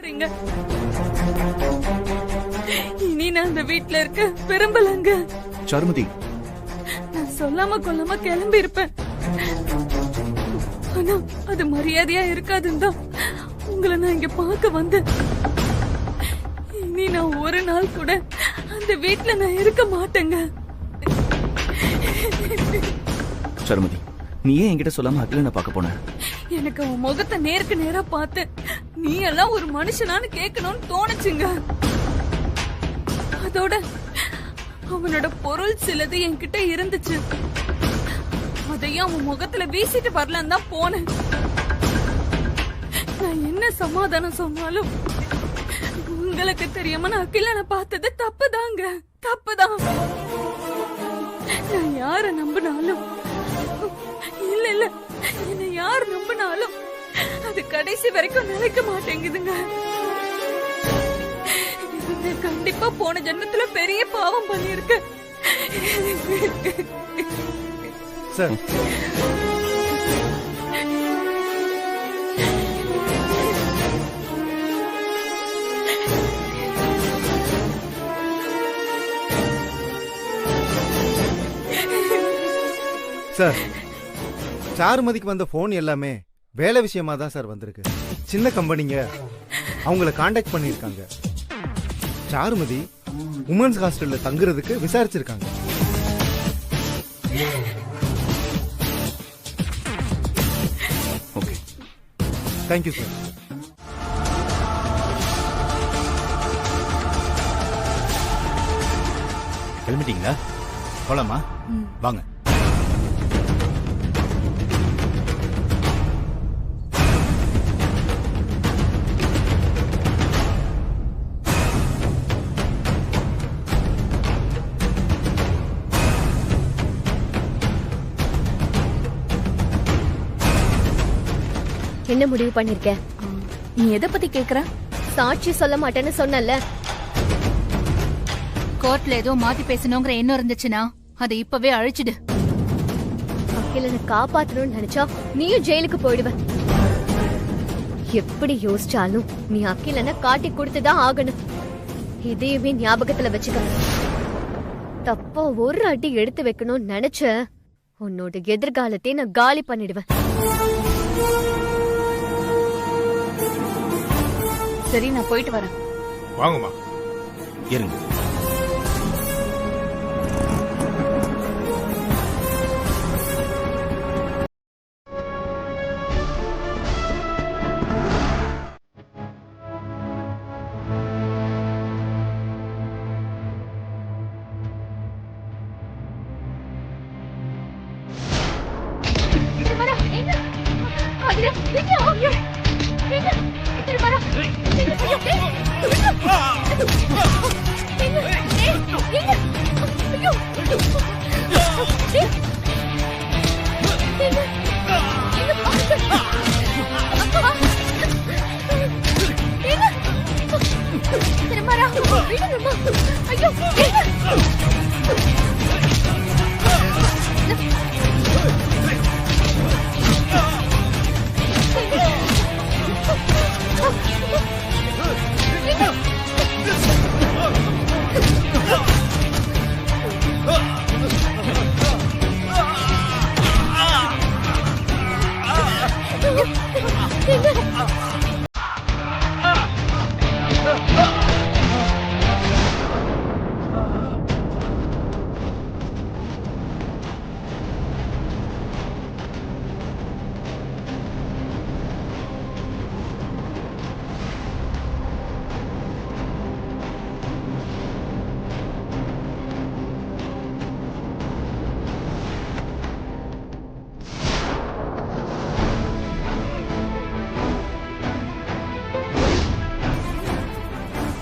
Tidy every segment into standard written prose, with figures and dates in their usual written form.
சொல்றீங்க? இனி நான் அந்த வீட்டுல இருக்க விரும்பலங்க. சாருமதி, நான் சொல்லாம கொல்லாம கிளம்பி இருப்பேன். ஆனா அது மரியாதையா இருக்காதுன்னு உங்களை நான் இங்க பார்க்க வந்தேன். இனி நான் ஒரு நாள் கூட அந்த வீட்டுல நான் இருக்க மாட்டேங்க. சாருமதி, நீ ஏன் என்கிட்ட சொல்லாம அகிலனை பார்க்க போன? எனக்கு உன் முகத்தை நேருக்கு நேரா பார்த்து நீ எல்லாம் ஒரு மனுஷனான்னு கேட்கணும்னு தோணுச்சுங்க. அதோட அவனோட பொருள் சிலது என்கிட்ட இருந்துச்சு. அதையும் அவன் முகத்துல வீசிட்டு வரலான்னு தான் போனேன். நான் என்ன சமாதானம் சொன்னாலும் உங்களுக்கு தெரியாம நான் அகிலனை பார்த்தது தப்புதாங்க, தப்புதான். நான் யார நம்பினாலும் இல்ல இல்ல என்ன யார் நம்பினாலும் அது கடைசி வரைக்கும் நிலைக்க மாட்டேங்குதுங்க. கண்டிப்பா போன ஜென்மத்துல பெரிய பாவம் பண்ணிருக்க. சார், சார், சாருமதிக்கு வந்த போன் எல்லாமே வேலை விஷயமா தான் சார் வந்திருக்கு. சின்ன கம்பெனிங்க அவங்கள காண்டாக்ட் பண்ணிருக்காங்க. சாருமதி உமன்ஸ் ஹாஸ்டல்ல தங்குறதுக்கு விசாரிச்சிருக்காங்க. Okay, thank you sir. கிளம்பிட்டீங்களா? போலாமா? வாங்க. என்ன முடிவு பண்ணிருக்க? நீ எதை பத்தி கேக்குற? சாட்சி சொல்ல மாட்டேன்னு சொன்னல. கோர்ட்ல ஏதோ மாத்தி பேசணுங்கிற எண்ணம் இருந்துச்சுன்னா அதை இப்பவே அழிச்சிடு. அகிலனை காப்பாத்தணும்னு நினைச்சா நீயும் ஜெயிலுக்கு போயிடுவ. எப்படி யோசிச்சாலும் நீ அகிலனை காட்டி கொடுத்துதான் ஆகணும். இதையுமே ஞாபகத்துல வச்சுக்க. தப்போ ஒரு அடி எடுத்து வைக்கணும்னு நினைச்ச உன்னோட எதிர்காலத்தை நான் காலி பண்ணிடுவேன். சரி, நான் போயிட்டு வரேன். வாங்கம்மா, இருங்க.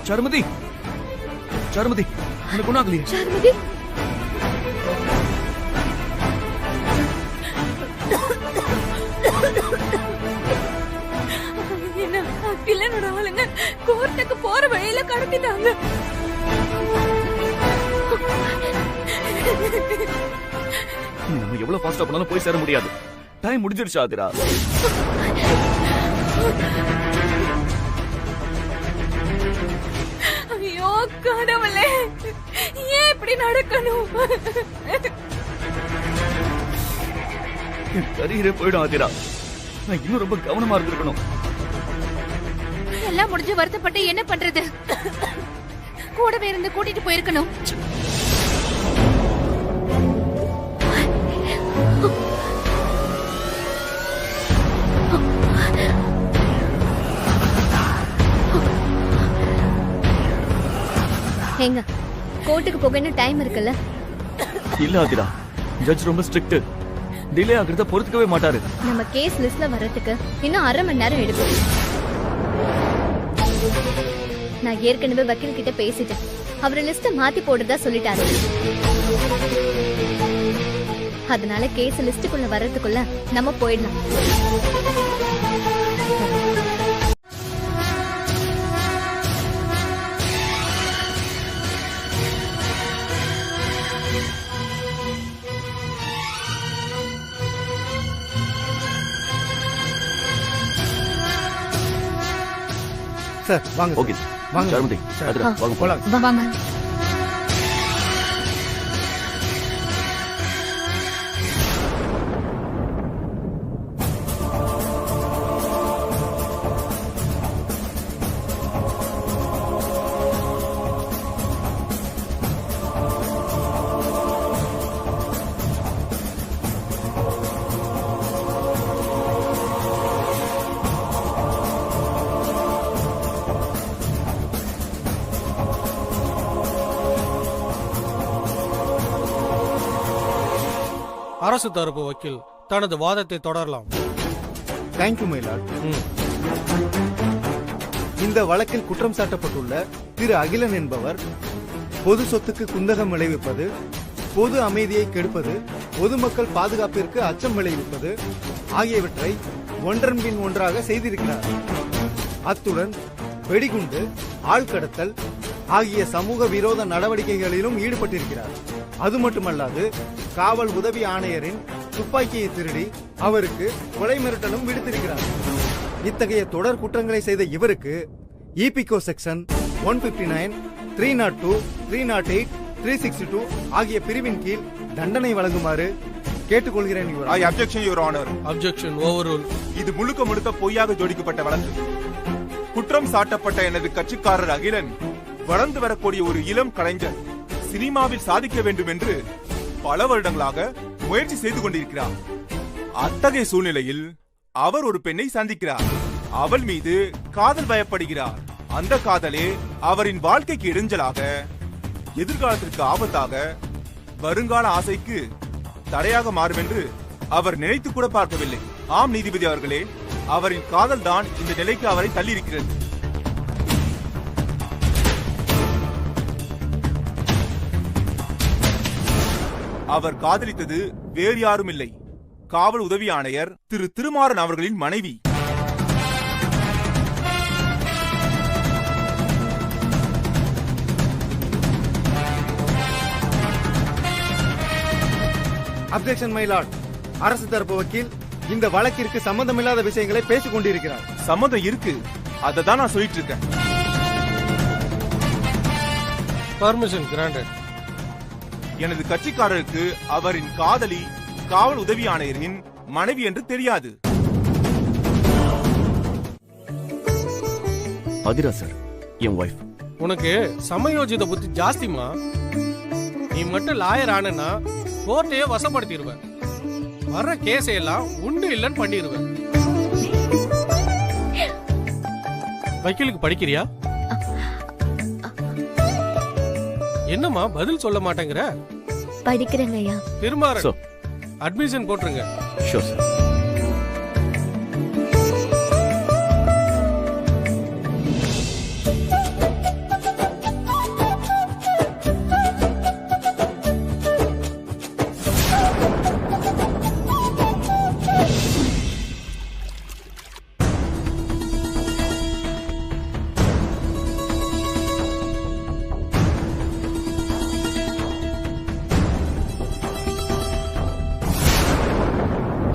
சாருமதி, சாருமதி, எனக்கு ஒன்றும் ஆகலையே. சாருமதி, என்ன அகிலனோட ஆளுங்க கோர்ட்டுக்கு போற வழியில கடத்திட்டாங்க. நம்ம எவ்வளவு ஃபாஸ்டா பண்ணாலும் போய் சேர முடியாது. டைம் முடிஞ்சிருச்சு ஆதிரா. ஐயோ கடவுளே, ஏன் இப்படி நடக்கணும்? என் கரியரே போயிடும் ஆதிரா. நான் இன்னும் ரொம்ப கவனமா இருந்திருக்கணும். எல்லாம் முடிஞ்சு வருத்தப்பட்டு என்ன பண்றது? கூடவே இருந்து கூட்டிட்டு போயிருக்கணும். ஏங்க, கோர்ட்டுக்கு போக இன்னும் டைம் இருக்குல்ல? இல்ல ஆதிரா, ஜட்ஜ் ரொம்ப ஸ்ட்ரிக்ட். டிலே ஆகிறத பொறுத்துக்கவே மாட்டாரு. நம்ம கேஸ் லிஸ்ட்ல வர்றதுக்கு இன்னும் 1/2 மணி நேரம் எடுக்கும். நான் ஏற்கனவே வக்கீல் கிட்ட பேசிட்டேன். அவர் லிஸ்ட மாத்தி போடுறதா சொல்லிட்டாரு. அதனால கேஸ் லிஸ்டுக்குள்ள வர்றதுக்குள்ள நம்ம போயிடலாம். சார் வாங்க. ஓகே வாங்க. சாருமதி, ஆதிரா, வாங்க போலாம். வாங்க. அரசு தரப்பு வக்கீல் தனது வாதத்தை தொடரலாம். Thank you my Lord. இந்த வழக்கில் குற்றம் சாட்டப்பட்டுள்ள திரு அகிலன் என்பவர் பொது சொத்துக்கு குந்தகம் விளைவிப்பது, பொது அமைதியை கெடுப்பது, பொதுமக்கள் பாதுகாப்பிற்கு அச்சம் விளைவிப்பது ஆகியவற்றை ஒன்றன் பின் ஒன்றாக செய்திருக்கிறார். அத்துடன் வெடிகுண்டு, ஆள்கடத்தல் ஆகிய சமூக விரோத நடவடிக்கைகளிலும் ஈடுபட்டிருக்கிறார். அது மட்டுமல்லாது காவல் உதவி ஆணையரின் துப்பாக்கியை திருடி அவருக்கு கொலை மிரட்டலும் விடுத்திருக்கிறார். இத்தகைய தொடர் குற்றங்களை செய்த இவருக்கு இபிகோ செக்ஷன் 159, 302, 308, 362 ஆகிய பிரிவின் கீழ் தண்டனை வழங்குமாறு கேட்டுக்கொள்கிறேன். Objection your honour. அப்ஜெக்ஷன் ஓவர்ரூல். இது முழுக்க முழுக்க பொய்யாக ஜோடிக்கப்பட்ட வழக்கு. குற்றம் சாட்டப்பட்ட எனது கட்சிக்காரர் அகிலன் வளர்ந்து வரக்கூடிய ஒரு இளம் கலைஞர், சினிமாவில் சாதிக்க வேண்டும் என்று பல வருடங்களாக முயற்சி செய்து கொண்டிருக்கிறார். அத்தகைய சூழ்நிலையில் அவர் ஒரு பெண்ணை சந்திக்கிறார். அவள் மீது காதல் பயப்படுகிறார். அந்த காதலே அவரின் வாழ்க்கைக்கு இடைஞ்சலாக, எதிர்காலத்திற்கு ஆபத்தாக, வருங்கால ஆசைக்கு தடையாக மாறும் என்று அவர் நினைத்து கூட பார்க்கவில்லை. ஆம் நீதிபதி அவர்களே, அவரின் காதல் தான் இந்த நிலைக்கு அவரை தள்ளியிருக்கிறது. அவர் காதலித்தது வேறு யாரும் இல்லை, காவல் உதவி ஆணையர் திரு திருமாறன் அவர்களின் மனைவி. Objection my Lord. அரசு தரப்பு வக்கீல் இந்த வழக்கிற்கு சம்பந்தமில்லாத விஷயங்களை பேசிக் கொண்டிருக்கிறார். சம்மதம் இருக்கு, அதை தான் நான் சொல்லிட்டு இருக்கேன். Permission granted. எனது கட்சிக்காரருக்கு அவரின் காதலி காவல் உதவி ஆணையரின் மனைவி என்று தெரியாது. ஆதிரா சார், என் வைஃப். உனக்கு சமயோஜித புத்தி ஜாஸ்திமா. நீ மட்டும் லாயர் ஆனா கோர்ட்டையே வசப்படுத்திடுவேன். வர்ற கேஸை எல்லாம் உண்டு இல்லன்னு பண்ணிடுவேன். வக்கீலுக்கு படிக்கிறியா? என்னம்மா பதில் சொல்ல மாட்டேங்கிற? படிக்கிறேங்க ஐயா. திருமாறன், அட்மிஷன் போட்டுருங்க. Sure sir.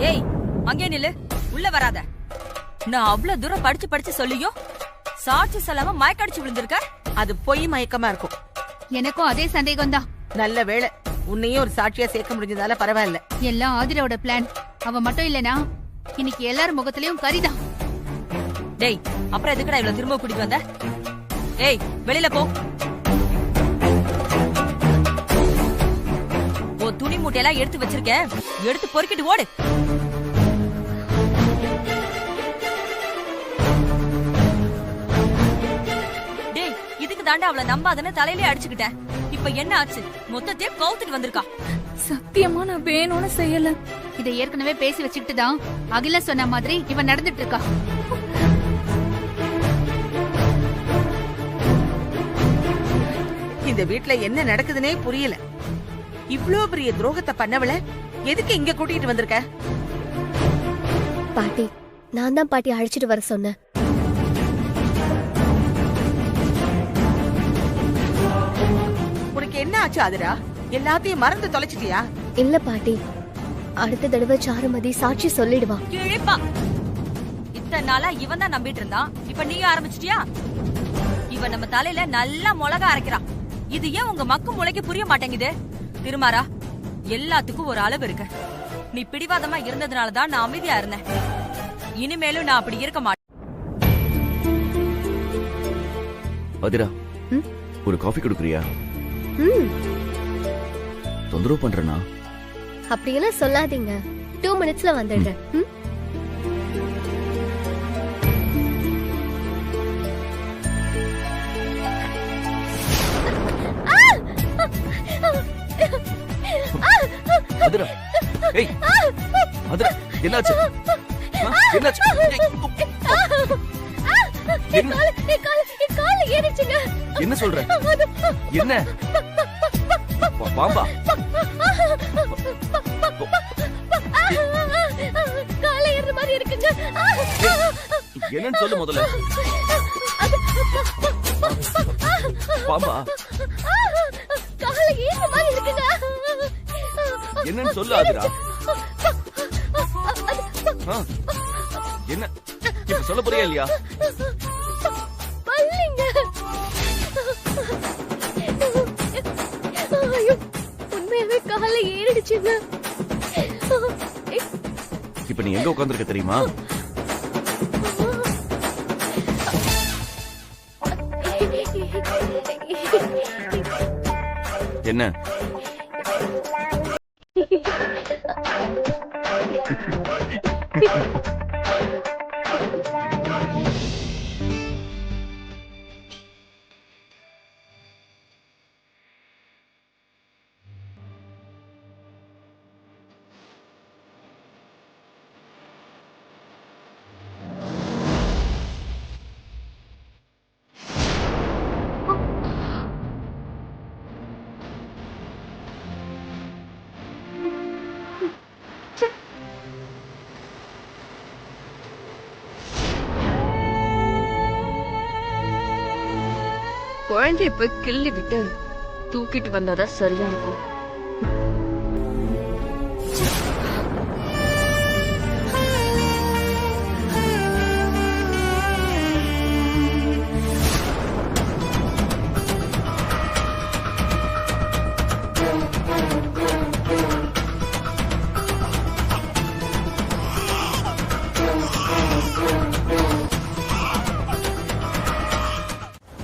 ஏய், அங்கே நில்லு, உள்ள வராத. நான் அவ்வளவு தூரம் படிச்சு சொல்லியும் சாட்சி சொல்லாம மயக்கடிச்சு விழுந்திருக்க. அது பொய் மயக்கமா இருக்கும். எனக்கும் அதே சந்தேகம் தான். நல்ல வேளை உன்னையும் ஒரு சாட்சியா சேர்க்க முடிஞ்சதால பரவாயில்ல. எல்லாம் ஆதிராவோட பிளான். அவ மட்டும் இல்லனா இன்னைக்கு எல்லாரும் முகத்திலயும் கரிதான். டேய், அப்புறம் எதுக்குடா இவ்வளவு திரும்ப கூட்டிட்டு வந்த? ஏய், வெளியில போ. ஓ துணி மூட்டையெல்லாம் எடுத்து வச்சிருக்கேன், எடுத்து பொறுக்கிட்டு ஓடு. டேய், இதுக்கு தாண்டா அவளை நம்பாதன்னு தலையிலே அடிச்சுக்கிட்டேன். இப்ப என்ன ஆச்சு? மொத்தத்தையும் கவுத்துட்டு வந்திருக்கா. சத்தியமா நான் வேணும்னு செய்யல. இதை ஏற்கனவே பேசி வச்சுக்கிட்டு தான் அகில சொன்ன மாதிரி இவன் நடந்துட்டு இருக்கா. இந்த வீட்ல என்ன நடக்குதுன்னே புரியல. இவ்ளோ பெரிய துரோகத்தை பண்ணவள எதுக்கு இங்க கூட்டிட்டு வந்திருக்க? பாட்டி, நான் தான் பாட்டி அழைச்சிட்டு வர சொன்னேன். உனக்கு என்ன ஆச்சு ஆதிரா? எல்லாத்தையும் மறந்து தொலைச்சிட்டியா? இல்ல பாட்டி, அடுத்த தடவை சாருமதி சாட்சி சொல்லிடுவா. கிழிப்பா. இத்தனை நாளா இவன் தான் நம்பிட்டு இருந்தான், இப்ப நீ ஆரம்பிச்சிட்டியா? இவன் நம்ம தலையில நல்லா மிளகா அரைக்கிறான். இது ஏன் உங்க மக்கு முளைக்க புரிய மாட்டேங்குது? திருமாரா, எல்லாத்துக்கும் ஒரு அளவு இருக்கு. நீ பிடிவாதமா இருந்ததுனாலதான் நான் அமைதியா இருந்தேன். இனிமேலும் நான் அப்படி இருக்க மாட்டேன். அதிரா, ஒரு காஃபி கொடுக்குறியா? தொந்தரவு பண்றேனா? அப்படியெல்லாம் சொல்லாதீங்க. 2 மினிட்ஸ்ல வந்துடுறேன். அதிரா, ஏய், அதிரா, என்னாச்சு? என்னாச்சு? என்ன சொல்ற? என்ன பாம்பா? என்னன்னு சொல்லு முதல்ல. பாம்பா? என்னன்னு சொல்லு ஆதிரா. என்ன இப்ப சொல்ல போறியா இல்லையா? உண்மையாவே காலை ஏறிடுச்சுங்க. இப்ப நீ எங்க உட்கார்ந்திருக்க தெரியுமா? என்ன? குழந்தைய போய் கிள்ளி விட்டு தூக்கிட்டு வந்தாதான் சரியா இருக்கும்.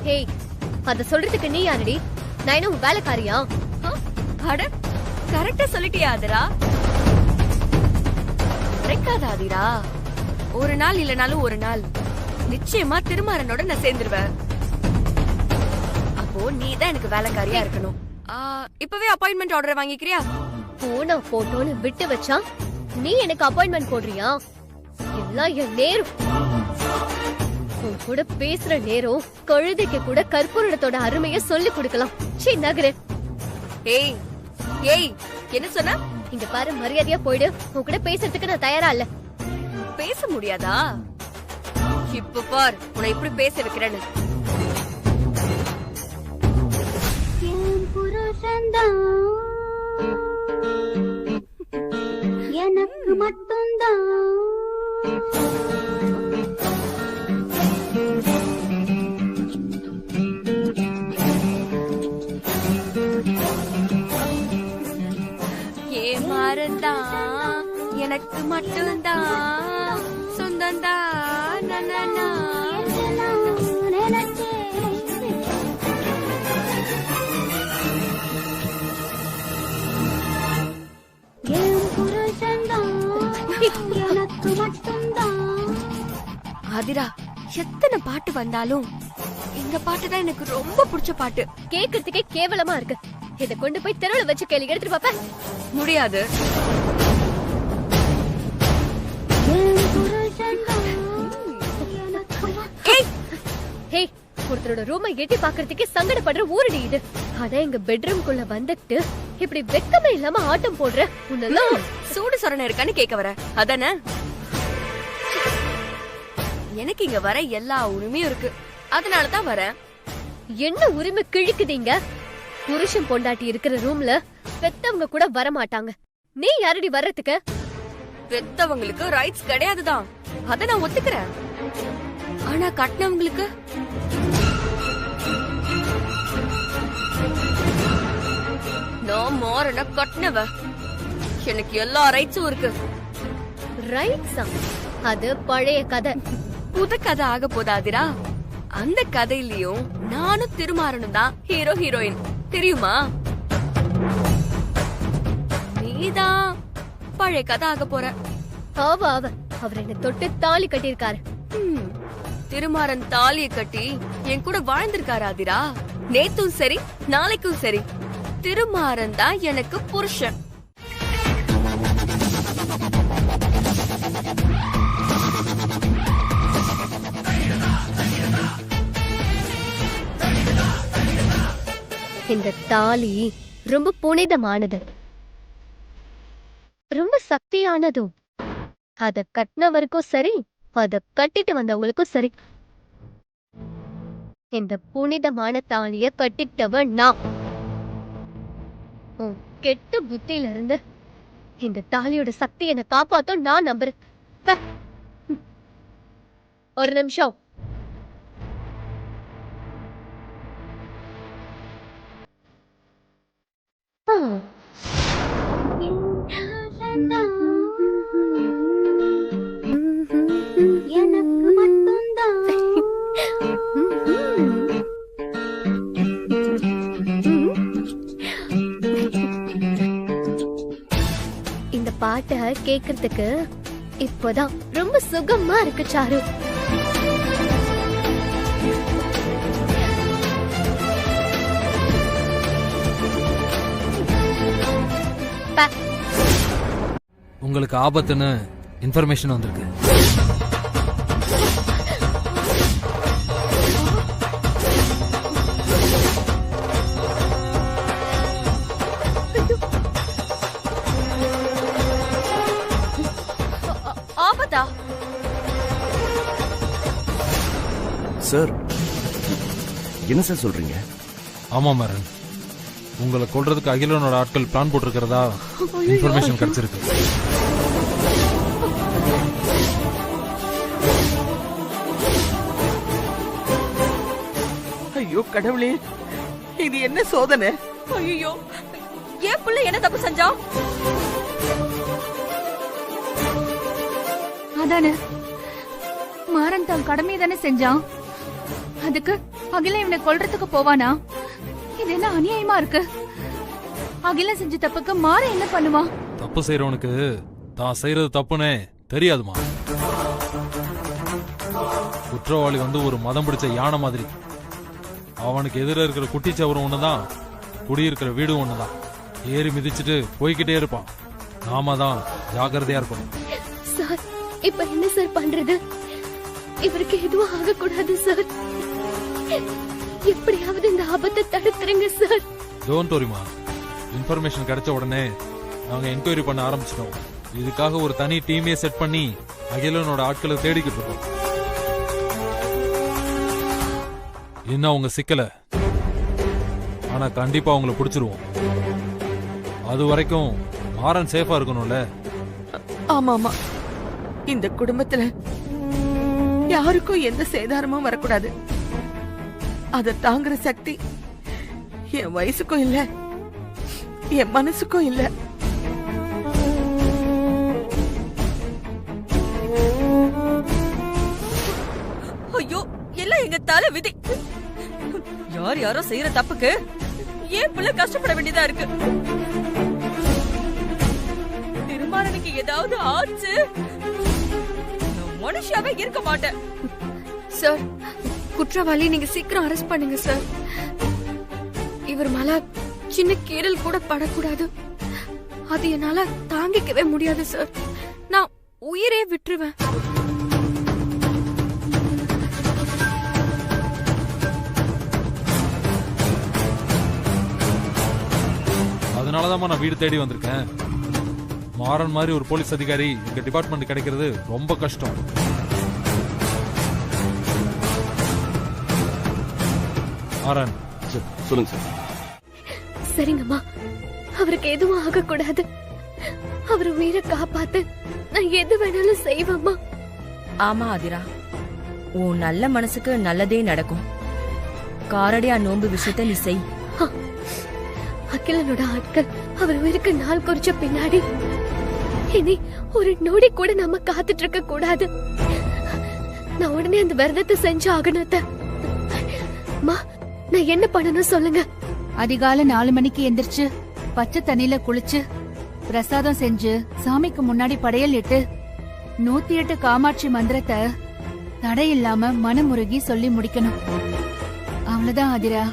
ஹேய், அத சொல்றதுக்கு நீ யாரடி? நான் என்ன உன் வேலைக்காரியா? அட, கரெக்டா சொல்லிட்டியா ஆதிரா? மறைக்காத ஆதிரா. ஒரு நாள் இல்லனாலும் ஒரு நாள் நிச்சயமா திருமாறனோட நான் சேர்ந்துருவேன். அப்போ நீ தான் எனக்கு வேலைக்காரியா இருக்கணும். இப்பவே அப்பாயின்மெண்ட் ஆர்டர் வாங்கிக்கிறியா? போன போட்டோன்னு விட்டு வச்சா நீ எனக்கு அப்பாயின்மெண்ட் போடுறியா? எல்லாம் என் நேரம். உன் கூட பேசுற நேரம் கழுதைக்கு கூட கற்பூரத்தோட அருமைய சொல்லி கொடுக்கலாம். சீ நகரு. ஏய் ஏய், என்ன சொன்ன? இங்க பாரு, மரியாதையா போயிடு. உன் கூட பேசுறதுக்கு நான் தயாரா இல்ல. பேச முடியாதா? இப்ப பார் உன்னை இப்படி பேச வைக்கிறேன்னு. எனக்கு மட்டும்தான் எனக்கு மட்டும்தான் சொந்தம்தான் நனனா. ஆதிரா, எத்தனை பாட்டு வந்தாலும் இந்த பாட்டு தான் எனக்கு ரொம்ப பிடிச்ச பாட்டு. கேக்குறதுக்கே கேவலமா இருக்கு. இத கொண்டு போய் தெருவுல வச்சு கேள்வி எடுத்துட்டு பாப்ப. முடியாது. ஹே, ஒருத்தரோட ரூமை எட்டி பாக்குறதுக்கே சங்கடப்படுற ஊருடி இது. ஆனா எங்க பெட்ரூம்குள்ள வந்துட்டு இப்படி வெக்கமே இல்லாம ஆட்டம் போடுற உன்னெல்லாம் சூடு சொரணை இருக்கான்னு கேட்க வர அதானே? எனக்கு இங்க வர எல்லா உரிமையும் இருக்கு, அதனாலதான் வரேன். என்ன உரிமை கிழிக்குதீங்க? புருஷன் பொண்டாட்டி இருக்கிற ரூம்ல பெத்தவங்க கூட வர மாட்டாங்க. நீ யாரடி வர்றதுக்கு? பெத்தவங்களுக்கு ரைட்ஸ் கிடையாதுதான், அத நான் ஒத்துக்கிறேன். ஆனா கட்டினவங்களுக்கு நான் மாறன கட்டினவ, எனக்கு எல்லா ரைட்ஸும் இருக்கு. ரைட்ஸா? அது பழைய கதை. புது கதை ஆக போதாதிரா. அந்த கதையிலயும் நானும் திருமாறனும் தான் ஹீரோ ஹீரோயின், தெரியுமா? நீதான் பழைய கதை ஆக போற. அவர் என்ன தொட்டு தாலி கட்டியிருக்காரு. திருமாறன் தாலியை கட்டி என் கூட வாழ்ந்திருக்காரு ஆதிரா. நேத்தும் சரி நாளைக்கும் சரி திருமாறன் தான் எனக்கு புருஷன். இந்த தாலி ரொம்ப புனிதமானது, ரொம்ப சக்தியானதும். அத கட்டினவருக்கும் சரி, அத கட்டிட்டு வந்தவங்களுக்கும் சரி. இந்த புனிதமான தாலிய கட்டிட்டவன் நான். கெட்ட புத்தியில இருந்து இந்த தாலியோட சக்தி என்ன காப்பாத்தும் நான் நம்புறேன். ஒரு நிமிஷம். எனக்கு மட்டும்தான் இந்த பாட்டை கேக்குறதுக்கு இப்போதான் ரொம்ப சுகமா இருக்கு சாரு. உங்களுக்கு ஆபத்துன்னு இன்ஃபர்மேஷன் வந்திருக்கு. ஆபத்தா? சார், என்ன சார் சொல்றீங்க? ஆமா மரன், உங்களை கொல்றதுக்கு அகிலனோட ஆட்கள் பிளான் போட்டிருக்கிறதா இன்ஃபர்மேஷன் கிடைச்சிருக்கு. ஐயோ கடவுளே, இது என்ன சோதனை? ஐயோ, ஏன் புள்ள என்ன தப்பு செஞ்சா? அதானே, மாறன் தான் கடமை தானே செஞ்சான். அதுக்கு அகில இவனை கொல்றதுக்கு போவானா? இது என்ன அநியாயமா இருக்கு? அகில செஞ்ச தப்புக்கு மாறன் என்ன பண்ணுவான்? தப்பு செய்யறவனுக்கு தான் செய்யறது தப்புனே தெரியாதுமா. குற்றவாளி ஒரு மதம் பிடிச்ச யானை மாதிரி. அவனுக்கு எதிர இருக்கிற குட்டிச்சவரும் ஒண்ணுதான், குடியிருக்கிற வீடும் ஒண்ணுதான். ஏறி மிதிச்சுட்டு போய்கிட்டே இருப்பான். நாம தான் ஜாக்கிரதையா இருக்கணும். சார், இப்ப என்ன சார் பண்றது? இவருக்கு எதுவும் ஆகக்கூடாது சார். எப்படியாவது இந்த ஆபத்தை தடுத்துருங்க சார். டோன்ட் வரிமா, இன்ஃபர்மேஷன் கிடைச்ச உடனே நாங்க என்கொயரி பண்ண ஆரம்பிச்சிட்டோம். இதுக்காக ஒரு தனி டீமே செட் பண்ணி அகிலனோட ஆட்களை தேடிக்கிட்டு இருக்கோம். இன்னும் அவங்க சிக்கல, ஆனா கண்டிப்பா அவங்களை பிடிச்சிருவோம். அது வரைக்கும் மாறன் சேஃபா இருக்கணும்ல? ஆமா ஆமா, இந்த குடும்பத்துல யாருக்கும் எந்த சேதாரமும் வரக்கூடாது. அத தாங்குற சக்தி என் வயசுக்கும் இல்ல, என் மனசுக்கும் இல்ல. விதிப்பட்டாலும் விதி. யார் யாரோ செய்யற தப்புக்கு ஏன் புள்ள கஷ்டப்பட வேண்டியதா இருக்கு? திருமாறனுக்கு ஏதாவது ஆச்சு நான் மனுஷாவே இருக்க மாட்டேன். சார், குற்றவாளி நீங்க சீக்கிரம் அரெஸ்ட் பண்ணுங்க சார். இவர் மேல சின்ன கீறல் கூட படக்கூடாது. அது என்னால தாங்கிக்கவே முடியாது சார். நான் உயிரே விட்டுருவேன். அதனாலதான் நான் வீடு தேடி வந்திருக்கேன். மாறன் மாதிரி ஒரு போலீஸ் அதிகாரி எங்க டிபார்ட்மெண்ட் கிடைக்கிறது ரொம்ப கஷ்டம். மாறன், சொல்லுங்க சார். சரிங்கம்மா, அவருக்கு எதுவும் ஆகக்கூடாது. அவர் உயிரை காப்பாத்து நான் எது வேணாலும் செய்வேம்மா. ஆமா ஆதிரா, உன் நல்ல மனசுக்கு நல்லதே நடக்கும். காரடியா நோன்பு விஷயத்த நீ செய். அகிலனோட ஆட்கள் அவர் உயிருக்கு நாள் குறிச்ச பின்னாடி இனி ஒரு நொடி கூட நம்ம காத்துட்டு இருக்க கூடாது. நான் உடனே அந்த விரதத்தை செஞ்சு ஆகணுத்த. நான் என்ன பண்ணணும் சொல்லுங்க. அதிகாலை 4 மணிக்கு எந்திரிச்சு பச்சை தண்ணியில குளிச்சு பிரசாதம் செஞ்சு சாமிக்கு முன்னாடி படையல் இட்டு 108 காமாட்சி மந்திரத்தை தடையில்லாம மனமுருகி சொல்லி முடிக்கணும். அவ்வளவுதான் ஆதிரா.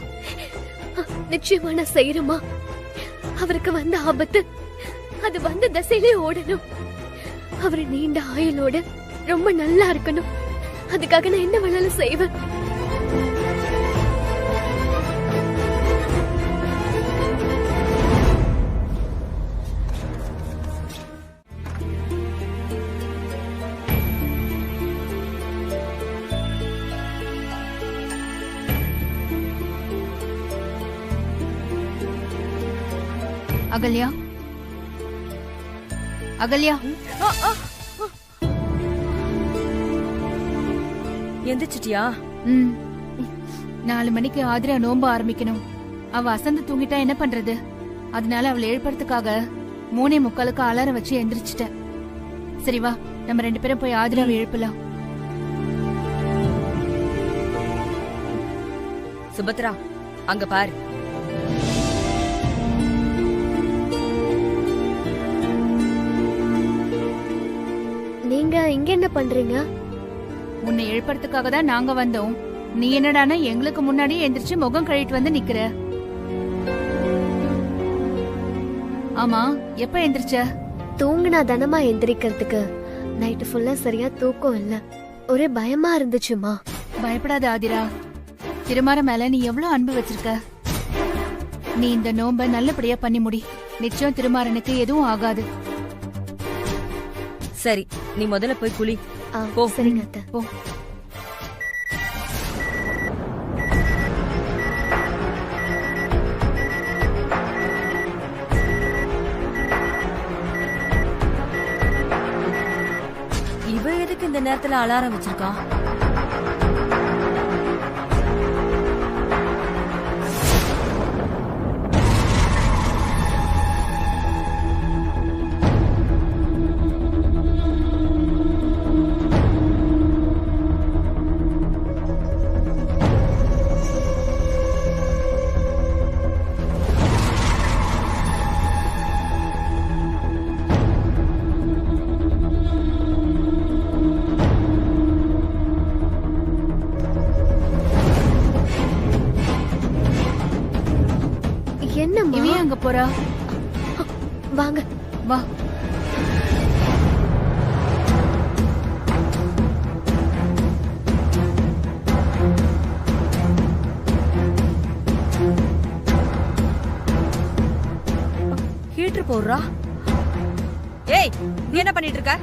நிச்சயமா நான் செய்யறேமா. அவருக்கு வந்த ஆபத்து அது வந்த திசையிலே ஓடணும். அவரு நீண்ட ஆயுளோட ரொம்ப நல்லா இருக்கணும். அதுக்காக நான் என்ன வேணாலும் செய்வேன். அகல்யா, அகல்யா, எந்திரிச்சிட்டியா? 4 மணிக்கு ஆதிரா நோன்பு ஆரம்பிக்கணும். அவ அசந்து தூங்கிட்டா என்ன பண்றது? அதனால அவளை எழுப்புறதுக்காக 3:45க்கு அலாரம் வச்சு எந்திரிச்சிட்டேன். சரி வா, நம்ம 2 பேரும் போய் ஆதிராவை எழுப்பலாம். சுபத்ரா, அங்க பாரு. நீங்க இங்க என்ன பண்றீங்க? உன்னை எழுப்புறதுக்காக தான் நாங்க வந்தோம். நீ என்னடானா எங்களுக்கு முன்னாடி எந்திரிச்சு முகம் கழுவிட்டு வந்து நிக்கிற. ஆமா, எப்ப எந்திரிச்ச? தூங்குனா தானமா எந்திரிக்கிறதுக்கு. நைட்டு ஃபுல்லா சரியா தூக்கம் இல்ல. ஒரே பயமா இருந்துச்சுமா. பயப்படாத ஆதிரா. திருமாற மேல நீ எவ்வளவு அன்பு வச்சிருக்க. நீ இந்த நோம்ப நல்லபடியா பண்ணி முடி. நிச்சயம் திருமாறனுக்கு எதுவும் ஆகாது. சரி, நீ முதல்ல போய் குளி. போ. சரிங்க அத்தை. போ. இவ எதுக்கு இந்த நேரத்துல அலாரம் வச்சிருக்கா? என்னம்மா இவன் அங்க போறா? வாங்க. வா. ஹீட்டர் போடுறா. ஏய், நீ என்ன பண்ணிட்டு இருக்க?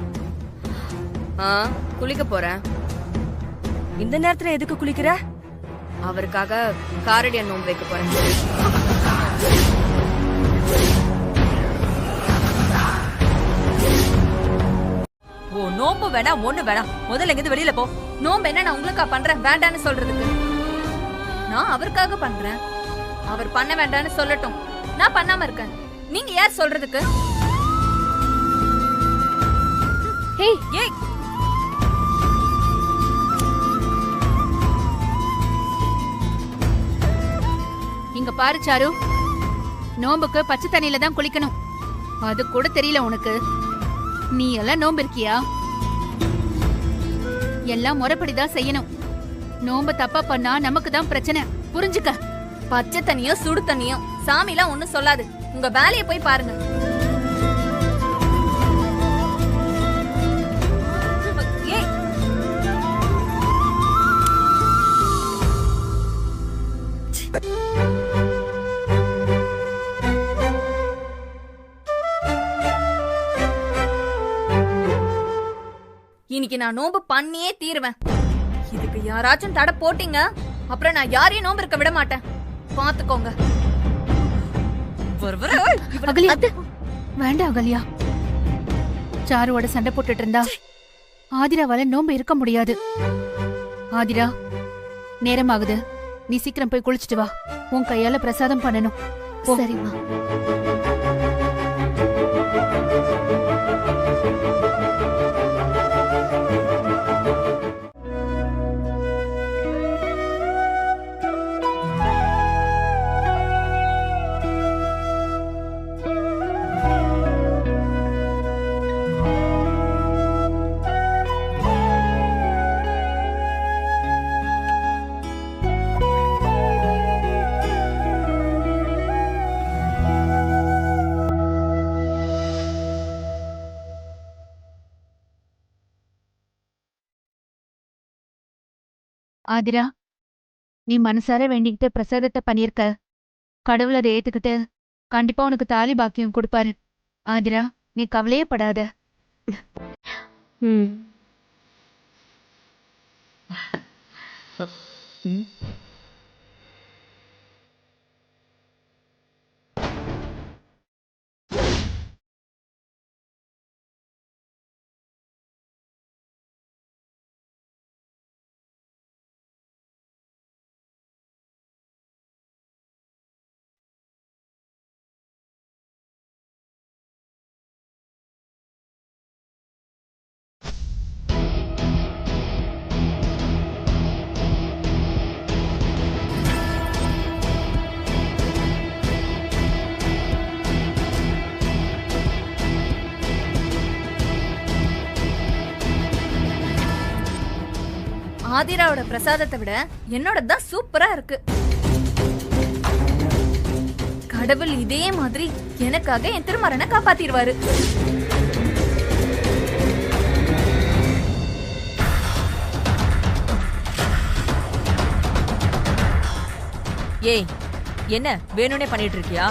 குளிக்க போறேன். இந்த நேரத்துல எதுக்கு குளிக்கிற? அவருக்காக காரடியா நோன்பு வைக்க போறேன். ஓ, நோம்பு வேணா ஒண்ணு வேணாம். முதல்ல எங்க வெளியில போ. நோம்பு என்ன நான் உங்களுக்கா பண்றேன் வேண்டான்னு சொல்றதுக்கு? நான் அவருக்காக பண்றேன். அவர் பண்ண வேண்டான்னு சொல்லட்டும். நான் பண்ணாம இருக்கேன். நீங்க யார் சொல்றதுக்கு? ஏய், ஏய், பாரு சாரு, நோம்புக்கு பச்சை தண்ணியில தான் குளிக்கணும். அது கூட தெரியல உனக்கு. நீ எல்லாம் நோம்பு இருக்கியா? எல்லாம் முறைப்படிதான் செய்யணும். நோம்பு தப்பா பண்ணா நமக்கு தான் பிரச்சனை, புரிஞ்சுக்க. பச்சை தண்ணியோ சுடு தண்ணியோ சாமிலாம் ஒண்ணும் சொல்லாது. உங்க வேலையை போய் பாருங்க. ஏய், இன்னைக்கு நான் நோம்பு பண்ணியே தீருவேன். இதுக்கு யாராச்சும் தடை போட்டீங்க, அப்புறம் நான் யாரையும் நோம்பு இருக்க விட மாட்டேன். பாத்துக்கோங்க. அகலியா, வேண்டாம் அகலியா. சாருவோட சண்டை போட்டுட்டு இருந்தா ஆதிராவால நோம்பு இருக்க முடியாது. ஆதிரா, நேரமாகுது. நீ சீக்கிரம் போய் குளிச்சுட்டு வா. உன் கையால பிரசாதம் பண்ணணும். சரிம்மா. ஆதிரா, நீ மனசார வேண்டிக்கிட்டு பிரசாதத்தை பண்ணிருக்க. கடவுள் அதை ஏத்துக்கிட்டு கண்டிப்பா உனக்கு தாலி பாக்கியம் கொடுப்பாரு. ஆதிரா, நீ கவலையே படாத. ஆதிராவோட பிரசாதத்தை விட என்னோட தான் சூப்பரா இருக்கு. கடவுள் இதே மாதிரி எனக்காக என் திருமறனை காப்பாத்திடுவாரு. ஏய், என்ன வேணும்னே பண்ணிட்டு இருக்கியா?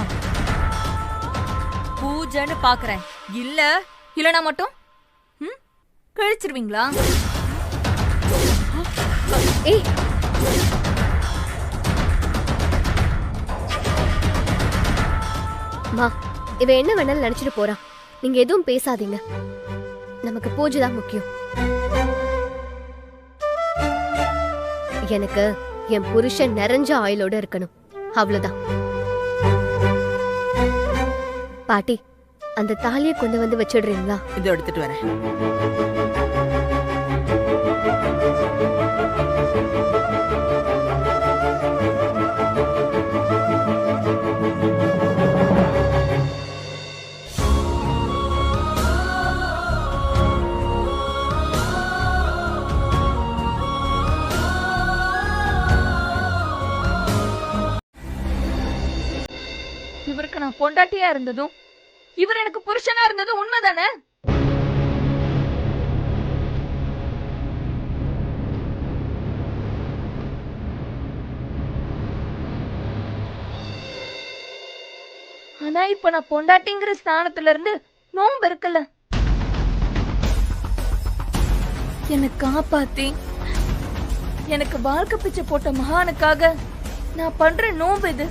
பூஜைன்னு பாக்குறேன். இல்லனா மட்டும் கழிச்சிருவீங்களா? ஏய், மா, இவ என்ன வேணாலும் நினைச்சிட்டு போறான். நீங்க எதுவும் பேசாதீங்க. நமக்கு பூஜை தான் முக்கியம். எனக்கு என் புருஷன் நிறைஞ்ச ஆயிலோட இருக்கணும், அவ்வளவுதான். பாட்டி, அந்த தாலியை கொண்டு வந்து வச்சிடுறீங்களா? இதை எடுத்துட்டு வரேன். இவருக்கு நான் பொண்டாட்டியா இருந்ததும் இவர் எனக்கு புருஷனா இருந்ததும் உண்மைதானே? ஆனா இப்ப நான் பொண்டாட்டிங்கிற ஸ்தானத்துல இருந்து நோம்பு இருக்கல. என்னை காப்பாத்தி எனக்கு வாழ்க்கை பிச்சை போட்ட மகானுக்காக நான் பண்ற நோம்பு இது.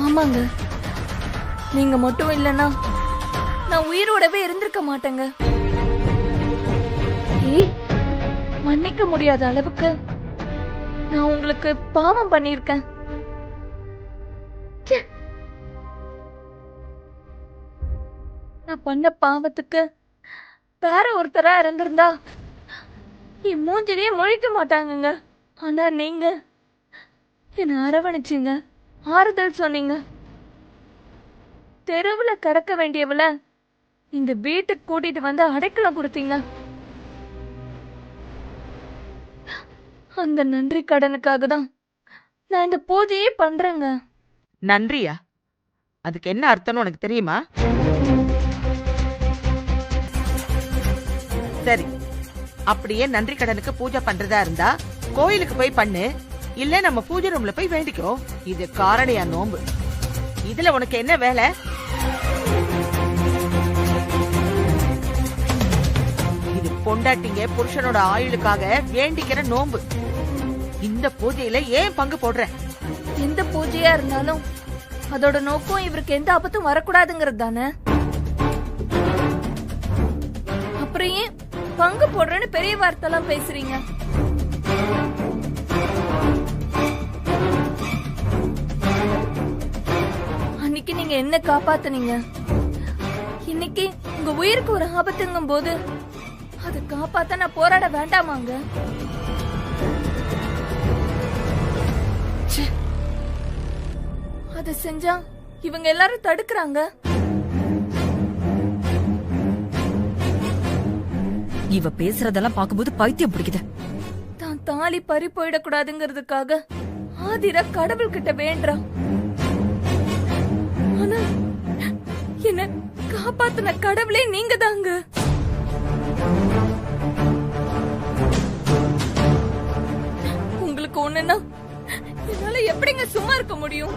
ஆமாங்க, நீங்க மட்டும் இல்லனா நான் உயிரோடவே இருந்திருக்க மாட்டேங்க. மன்னிக்க முடியாத அளவுக்கு நான் உங்களுக்கு பாவம் பண்ணிருக்கேன். நான் பண்ண பாவத்துக்கு வேற ஒருத்தரா இருந்திருந்தா என் மூஞ்சிலேயே முழிக்க மாட்டாங்கங்க. ஆனா நீங்க என்னை அரவணைச்சிங்க, ஆறுதல் சொன்னீங்க. தெருவுல கிடக்க வேண்டியவள இந்த வீட்டுக்கு கூட்டிட்டு வந்து அடைக்கலம் கொடுத்தீங்க. அந்த நன்றி கடனுக்காக தான் நான் இந்த பூஜையே பண்றேங்க. நன்றியா? அதுக்கு என்ன அர்த்தம்னு உனக்கு தெரியுமா? சரி, அப்படியே நன்றி கடனுக்கு பூஜை பண்றதா இருந்தா கோயிலுக்கு போய் பண்ணு, இல்ல நம்ம பூஜை ரூம்ல போய் வேண்டிக்கோ. இது காரணியா நோம்பு. இதுல உனக்கு என்ன வேலை? இது பொண்டாட்டிங்க புருஷனோட ஆயுளுக்காக வேண்டிக்கிற நோம்பு. இந்த பூஜையில ஏன் பங்கு போடுற? எந்த பூஜையா இருந்தாலும் அதோட நோக்கம் இவருக்கு எந்த ஆபத்தும் வரக்கூடாதுங்கிறது தானே. அப்புறம் ஏன் பங்கு போடுறேன்னு பெரிய வார்த்தைலாம் பேசுறீங்க? அன்னைக்கு நீங்க என்ன காப்பாத்துனீங்க, இன்னைக்கு உங்க உயிருக்கு ஒரு ஆபத்துங்கும் போது அதை காப்பாத்த நான் போராட வேண்டாமாங்க? அதை செஞ்சா இவங்க எல்லாரும் தடுக்கிறாங்க. இவ பேசுறதெல்லாம் பாக்கும்போது பைத்தியம் பிடிக்குது. தான் தாலி பறி போயிடக்கூடாதுங்கிறதுக்காக ஆதிரா கடவுள் கிட்ட வேண்டா. ஆனா என்ன காப்பாத்தின கடவுளே நீங்க தாங்க. உங்களுக்கு ஒண்ணுன்னா என்னால எப்படிங்க சும்மா இருக்க முடியும்?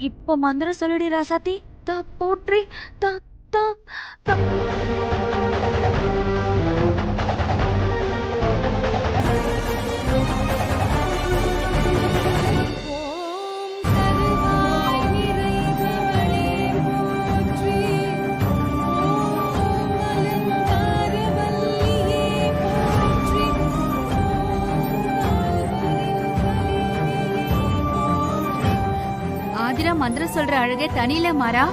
இப்போ மந்திரம் சொல்லுடி ராசாத்தி. தா போற்றி தா தா தா. ஆதிரா மந்திரம் சொல்ற அழகே தனியில மாறா.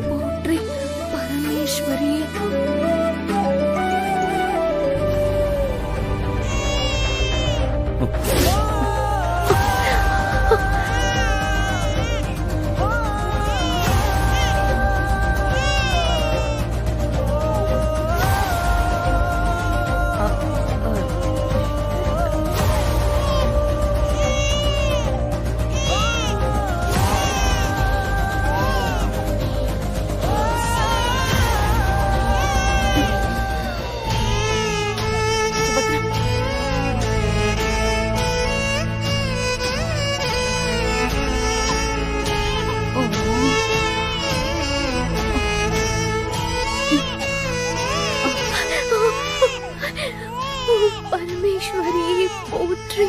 போற்றி பரமேஸ்வரி. பரமேஸ்வரி போற்றி.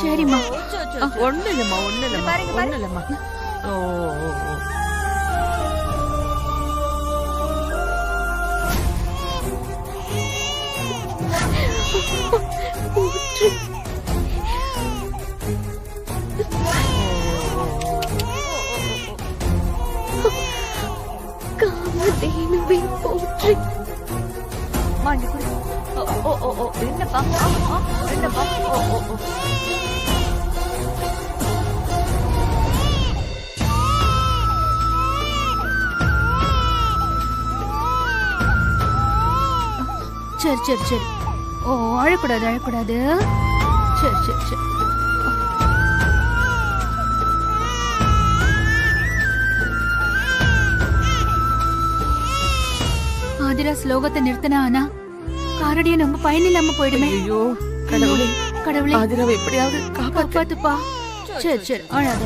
சரிம்மா. ஒண்ணு இல்லம்மா, ஒண்ணு இல்லம்மா, ஒண்ணு இல்லம்மா. ஓ போற்றி. காமதேனுவே போற்றி. மாண்டி குடி. ஓ ஓ ஓ என்னப்பா? என்னப்பா? ஓ ஓ ஓ. சரி சரி சரி. ஓ அழக்கூடாது அழக்கூடாது. சரி சரி சரி. ஆதிரா ஸ்லோகத்தை நிறுத்தினா ஆனா காரடிய நம்ம பயனில்லாம போயிடுமே. ஐயோ கடவுளே, கடவுளே ஆதிராவை எப்படியாவது காப்பாத்துப்பா. சரி சரி அழாத.